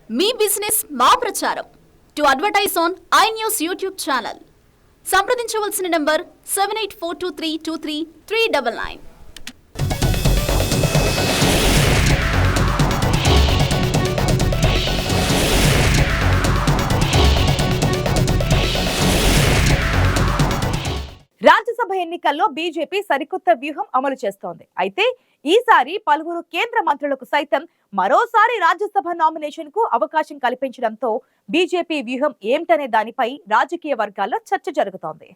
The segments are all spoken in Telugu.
మీ బిజినెస్ మా ప్రచారం. To advertise on iNews YouTube channel సంప్రదించవలసిన నంబర్ 7842323399. రాజ్యసభ ఎన్నికల్లో బీజేపీ సరికొత్త వ్యూహం అమలు చేస్తోంది. అయితే ఈసారి పలువురు కేంద్ర మంత్రులకు సైతం మరోసారి రాజ్యసభ నామినేషన్ కు అవకాశం కల్పించడంతో బీజేపీ వ్యూహం ఏమిటనే దానిపై రాజకీయ వర్గాల్లో చర్చ జరుగుతోంది.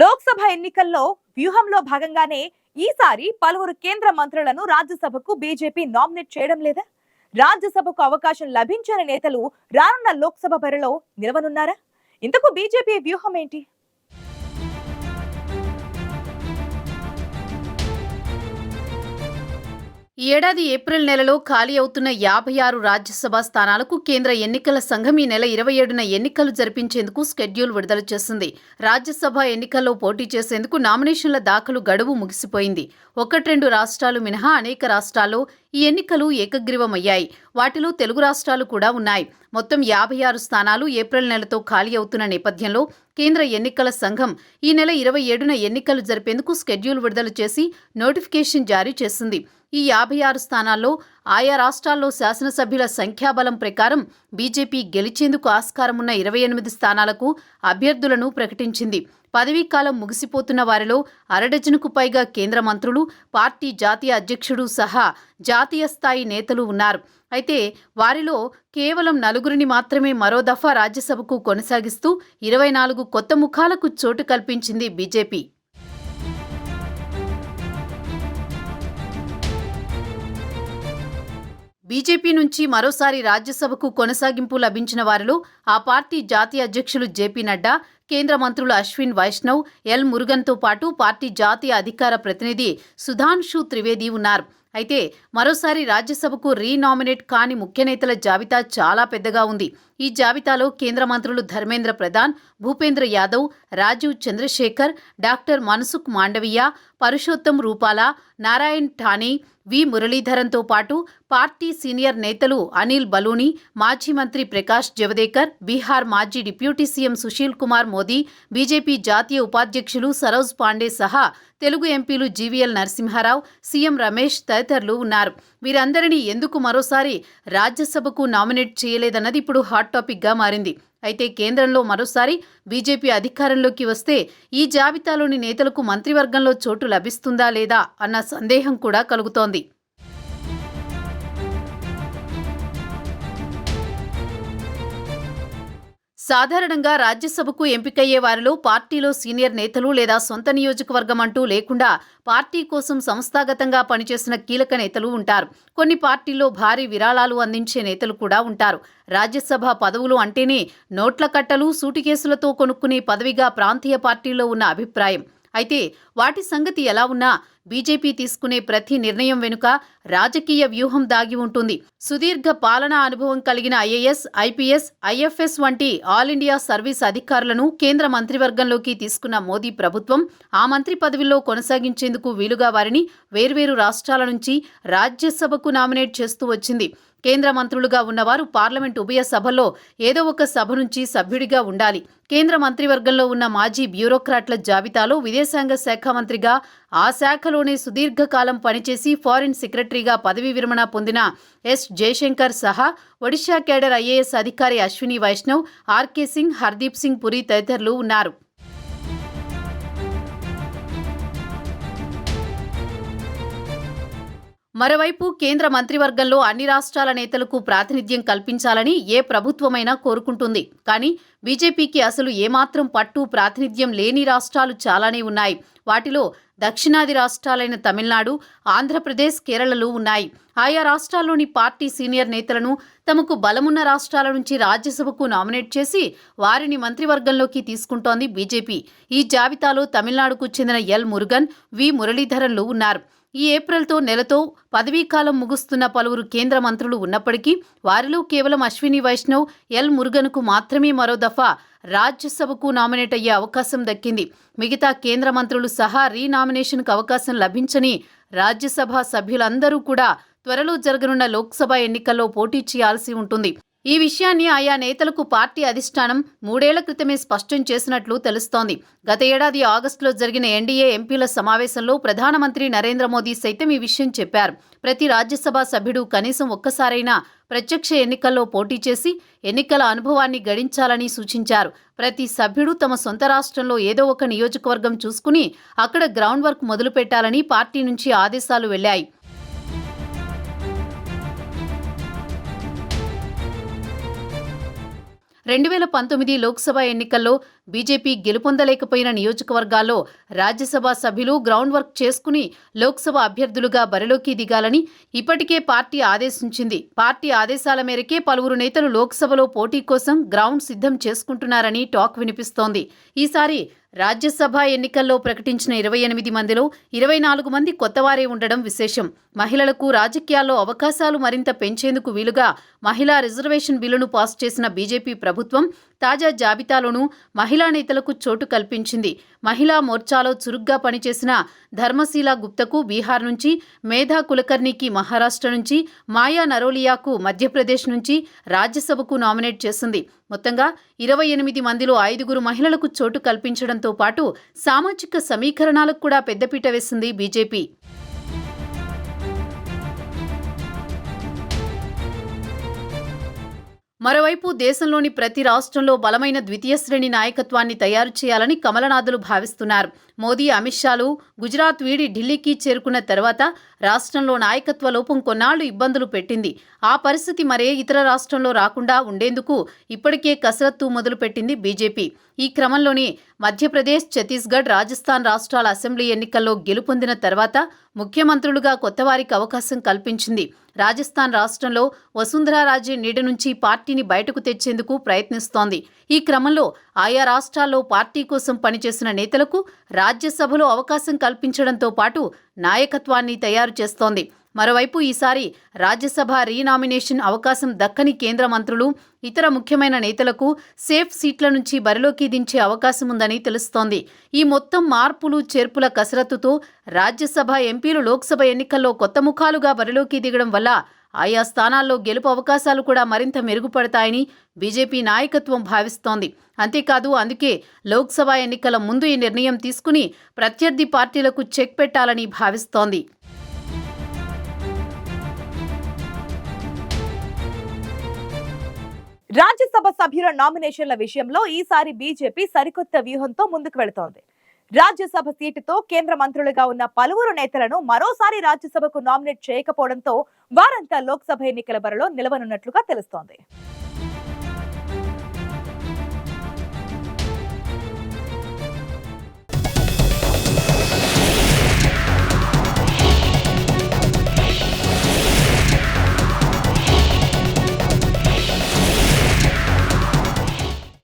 లోక్సభ ఎన్నికల్లో వ్యూహంలో భాగంగానే ఈసారి పలువురు కేంద్ర మంత్రులను రాజ్యసభకు బీజేపీ నామినేట్ చేయడం లేదా? రాజ్యసభకు అవకాశం లభించని నేతలు రానున్న లోక్సభ బరిలో నిలవనున్నారా? ఇంతకు బీజేపీ వ్యూహం ఏంటి? ఈ ఏడాది ఏప్రిల్ నెలలో ఖాళీ అవుతున్న 56 రాజ్యసభ స్థానాలకు కేంద్ర ఎన్నికల సంఘం ఈ నెల 27న ఎన్నికలు జరిపించేందుకు షెడ్యూల్ విడుదల చేసింది. రాజ్యసభ ఎన్నికల్లో పోటీ చేసేందుకు నామినేషన్ల దాఖలు గడువు ముగిసిపోయింది. 1-2 రాష్ట్రాలు మినహా అనేక రాష్ట్రాల్లో ఈ ఎన్నికలు ఏకగ్రీవమయ్యాయి. వాటిలో తెలుగు రాష్ట్రాలు కూడా ఉన్నాయి. మొత్తం 56 స్థానాలు ఏప్రిల్ నెలతో ఖాళీ అవుతున్న నేపథ్యంలో కేంద్ర ఎన్నికల సంఘం ఈ నెల 27న ఎన్నికలు జరిపేందుకు షెడ్యూల్ విడుదల చేసి నోటిఫికేషన్ జారీ చేసింది. ఈ 56 స్థానాల్లో ఆయా రాష్ట్రాల్లో శాసనసభ్యుల సంఖ్యాబలం ప్రకారం బీజేపీ గెలిచేందుకు ఆస్కారమున్న 28 స్థానాలకు అభ్యర్థులను ప్రకటించింది. పదవీకాలం ముగిసిపోతున్న వారిలో అరడజనుకు పైగా కేంద్ర మంత్రులు, పార్టీ జాతీయ అధ్యక్షుడు సహా జాతీయ స్థాయి నేతలు ఉన్నారు. అయితే వారిలో కేవలం 4 మాత్రమే మరో దఫా రాజ్యసభకు కొనసాగిస్తూ 24 కొత్త ముఖాలకు చోటు కల్పించింది బీజేపీ. బీజేపీ నుంచి మరోసారి రాజ్యసభకు కొనసాగింపు లభించిన వారిలో ఆ పార్టీ జాతీయ అధ్యక్షులు జేపీ నడ్డా, కేంద్ర మంత్రులు అశ్విన్ వైష్ణవ్, ఎల్ మురుగన్తో పాటు పార్టీ జాతీయ అధికార ప్రతినిధి సుధాంశు త్రివేది ఉన్నారు. అయితే మరోసారి రాజ్యసభకు రీనామినేట్ కాని ముఖ్య నేతల జాబితా చాలా పెద్దగా ఉంది. ఈ జాబితాలో కేంద్ర మంత్రులు ధర్మేంద్ర ప్రధాన్, భూపేంద్ర యాదవ్, రాజీవ్ చంద్రశేఖర్, డాక్టర్ మన్సుఖ్ మాండవీయ, పరుషోత్తం రూపాలా, నారాయణ్ ఠానీ, వి మురళీధరన్తో పాటు పార్టీ సీనియర్ నేతలు అనిల్ బలూని, మాజీ మంత్రి ప్రకాష్ జవదేకర్, బీహార్ మాజీ deputy CM Sushil Kumar Modi, BJP జాతీయ ఉపాధ్యక్షులు సరోజ్ పాండే సహా తెలుగు ఎంపీలు జీవీఎల్ నరసింహారావు, సీఎం రమేష్ తదితరులు ఉన్నారు. వీరందరినీ ఎందుకు మరోసారి రాజ్యసభకు నామినేట్ చేయలేదన్నది ఇప్పుడు హాట్ టాపిక్గా మారింది. అయితే కేంద్రంలో మరోసారి బీజేపీ అధికారంలోకి వస్తే ఈ జాబితాలోని నేతలకు మంత్రివర్గంలో చోటు లభిస్తుందా లేదా అన్న సందేహం కూడా కలుగుతోంది. సాధారణంగా రాజ్యసభకు ఎంపికయ్యే వారిలో పార్టీలో సీనియర్ నేతలు లేదా సొంత నియోజకవర్గం అంటూ లేకుండా పార్టీ కోసం సంస్థాగతంగా పనిచేసిన కీలక నేతలు ఉంటారు. కొన్ని పార్టీల్లో భారీ విరాళాలు అందించే నేతలు కూడా ఉంటారు. రాజ్యసభ పదవులు అంటేనే నోట్ల కట్టలు, సూటికేసులతో కొనుక్కునే పదవిగా ప్రాంతీయ పార్టీల్లో ఉన్న అభిప్రాయం. అయితే వాటి సంగతి ఎలా ఉన్నా బీజేపీ తీసుకునే ప్రతి నిర్ణయం వెనుక రాజకీయ వ్యూహం దాగి ఉంటుంది. సుదీర్ఘ పాలనా అనుభవం కలిగిన ఐఏఎస్, ఐపీఎస్, ఐఎఫ్ఎస్ వంటి ఆల్ ఇండియా సర్వీస్ అధికారులను కేంద్ర మంత్రివర్గంలోకి తీసుకున్న మోదీ ప్రభుత్వం ఆ మంత్రి పదవిలో కొనసాగించేందుకు వీలుగా వారిని వేర్వేరు రాష్ట్రాల నుంచి రాజ్యసభకు నామినేట్ చేస్తూ వచ్చింది. కేంద్ర మంత్రులుగా ఉన్నవారు పార్లమెంట్ ఉభయ సభల్లో ఏదో ఒక సభ నుంచి సభ్యుడిగా ఉండాలి. కేంద్ర మంత్రివర్గంలో ఉన్న మాజీ బ్యూరోక్రాట్ల జాబితాలో విదేశాంగ శాఖ మంత్రిగా, ఆ శాఖలోనే సుదీర్ఘకాలం పనిచేసి ఫారిన్ సెక్రటరీగా పదవీ విరమణ పొందిన ఎస్ జయశంకర్ సహా ఒడిషా కేడర్ ఐఏఎస్ అధికారి అశ్విని వైష్ణవ్, ఆర్కే సింగ్, హర్దీప్ సింగ్ పురి తదితరులు ఉన్నారు. మరోవైపు కేంద్ర మంత్రివర్గంలో అన్ని రాష్ట్రాల నేతలకు ప్రాతినిధ్యం కల్పించాలని ఏ ప్రభుత్వమైనా కోరుకుంటుంది. కానీ బీజేపీకి అసలు ఏమాత్రం పట్టు, ప్రాతినిధ్యం లేని రాష్ట్రాలు చాలానే ఉన్నాయి. వాటిలో దక్షిణాది రాష్ట్రాలైన తమిళనాడు, ఆంధ్రప్రదేశ్, కేరళలు ఉన్నాయి. ఆయా రాష్ట్రాల్లోని పార్టీ సీనియర్ నేతలను తమకు బలమున్న రాష్ట్రాల నుంచి రాజ్యసభకు నామినేట్ చేసి వారిని మంత్రివర్గంలోకి తీసుకుంటోంది బీజేపీ. ఈ జాబితాలో తమిళనాడుకు చెందిన ఎల్ మురుగన్, వి మురళీధరన్లు ఉన్నారు. ఈ ఏప్రిల్తో నెలతో పదవీకాలం ముగుస్తున్న పలువురు కేంద్ర మంత్రులు ఉన్నప్పటికీ వారిలో కేవలం అశ్విని వైష్ణవ్, ఎల్ మురుగన్కు మాత్రమే మరో దఫా రాజ్యసభకు నామినేట్ అయ్యే అవకాశం దక్కింది. మిగతా కేంద్ర మంత్రులు సహా రీనామినేషన్కు అవకాశం లభించని రాజ్యసభ సభ్యులందరూ కూడా త్వరలో జరగనున్న లోక్సభ ఎన్నికల్లో పోటీ చేయాల్సి ఉంటుంది. ఈ విషయాన్ని ఆయా నేతలకు పార్టీ అధిష్టానం 3 ఏళ్ల క్రితమే స్పష్టం చేసినట్లు తెలుస్తోంది. గత ఏడాది ఆగస్టులో జరిగిన ఎన్డీఏ ఎంపీల సమావేశంలో ప్రధానమంత్రి నరేంద్ర మోదీ సైతం ఈ విషయం చెప్పారు. ప్రతి రాజ్యసభ సభ్యుడు కనీసం ఒక్కసారైనా ప్రత్యక్ష ఎన్నికల్లో పోటీ చేసి ఎన్నికల అనుభవాన్ని గడించాలని సూచించారు. ప్రతి సభ్యుడు తమ సొంత రాష్ట్రంలో ఏదో ఒక నియోజకవర్గం చూసుకుని అక్కడ గ్రౌండ్ వర్క్ మొదలుపెట్టాలని పార్టీ నుంచి ఆదేశాలు వెళ్లాయి. 2019 లోక్సభ ఎన్నికల్లో బీజేపీ గెలుపొందలేకపోయిన నియోజకవర్గాల్లో రాజ్యసభ సభ్యులు గ్రౌండ్ వర్క్ చేసుకుని లోక్సభ అభ్యర్థులుగా బరిలోకి దిగాలని ఇప్పటికే పార్టీ ఆదేశించింది. పార్టీ ఆదేశాల మేరకే పలువురు నేతలు లోక్సభలో పోటీ కోసం గ్రౌండ్ సిద్ధం చేసుకుంటున్నారని టాక్ వినిపిస్తోంది. ఈసారి రాజ్యసభ ఎన్నికల్లో ప్రకటించిన 28 మందిలో 24 మంది కొత్తవారే ఉండడం విశేషం. మహిళలకు రాజకీయాల్లో అవకాశాలు మరింత పెంచేందుకు వీలుగా మహిళా రిజర్వేషన్ బిల్లును పాస్ చేసిన బీజేపీ ప్రభుత్వం తాజా జాబితాలోనూ మహిళా నేతలకు చోటు కల్పించింది. మహిళా మోర్చాలో చురుగ్గా పనిచేసిన ధర్మశీల గుప్తకు బీహార్ నుంచి, మేధా కులకర్ణికి మహారాష్ట్ర నుంచి, మాయా నరోలియాకు మధ్యప్రదేశ్ నుంచి రాజ్యసభకు నామినేట్ చేసింది. మొత్తంగా 28 మందిలో 5 మహిళలకు చోటు కల్పించడంతో పాటు సామాజిక సమీకరణాలకు కూడా పెద్దపీట వేసింది బీజేపీ. మరోవైపు దేశంలోని ప్రతి రాష్ట్రంలో బలమైన ద్వితీయ శ్రేణి నాయకత్వాన్ని తయారు చేయాలని కమలనాథులు భావిస్తున్నారు. మోదీ, అమిత్ షాలు గుజరాత్ వీడి ఢిల్లీకి చేరుకున్న తర్వాత రాష్ట్రంలో నాయకత్వ లోపం కొన్నాళ్లు ఇబ్బందులు పెట్టింది. ఆ పరిస్థితి మరే ఇతర రాష్ట్రంలో రాకుండా ఉండేందుకు ఇప్పటికే కసరత్తు మొదలుపెట్టింది బీజేపీ. ఈ క్రమంలోనే మధ్యప్రదేశ్, ఛత్తీస్గఢ్, రాజస్థాన్ రాష్ట్రాల అసెంబ్లీ ఎన్నికల్లో గెలుపొందిన తర్వాత ముఖ్యమంత్రులుగా కొత్తవారికి అవకాశం కల్పించింది. రాజస్థాన్ రాష్ట్రంలో వసుంధరా రాజే నీడ నుంచి పార్టీని బయటకు తెచ్చేందుకు ప్రయత్నిస్తోంది. ఈ క్రమంలో ఆయా రాష్ట్రాల్లో పార్టీ కోసం పనిచేసిన నేతలకు రాజ్యసభలో అవకాశం కల్పించడంతో పాటు నాయకత్వాన్ని తయారు చేస్తోంది. మరోవైపు ఈసారి రాజ్యసభ రీనామినేషన్ అవకాశం దక్కని కేంద్ర మంత్రులు, ఇతర ముఖ్యమైన నేతలకు సేఫ్ సీట్ల నుంచి బరిలోకి దించే అవకాశం ఉందని తెలుస్తోంది. ఈ మొత్తం మార్పులు చేర్పుల కసరత్తుతో రాజ్యసభ ఎంపీలు లోక్సభ ఎన్నికల్లో కొత్త ముఖాలుగా బరిలోకి దిగడం వల్ల ఆయా స్థానాల్లో గెలుపు అవకాశాలు కూడా మరింత మెరుగుపడతాయని బీజేపీ నాయకత్వం భావిస్తోంది. అంతేకాదు, అందుకే లోక్సభ ఎన్నికల ముందు ఈ నిర్ణయం తీసుకుని ప్రత్యర్థి పార్టీలకు చెక్ పెట్టాలని భావిస్తోంది. రాజ్యసభ సభ్యుల నామినేషన్ల విషయంలో ఈసారి బీజేపీ సరికొత్త వ్యూహంతో ముందుకు వెళుతోంది. రాజ్యసభ సీటుతో కేంద్ర మంత్రులుగా ఉన్న పలువురు నేతలను మరోసారి రాజ్యసభకు నామినేట్ చేయకపోవడంతో వారంతా లోక్సభ ఎన్నికల బరిలో నిలవనున్నట్లుగా తెలుస్తోంది.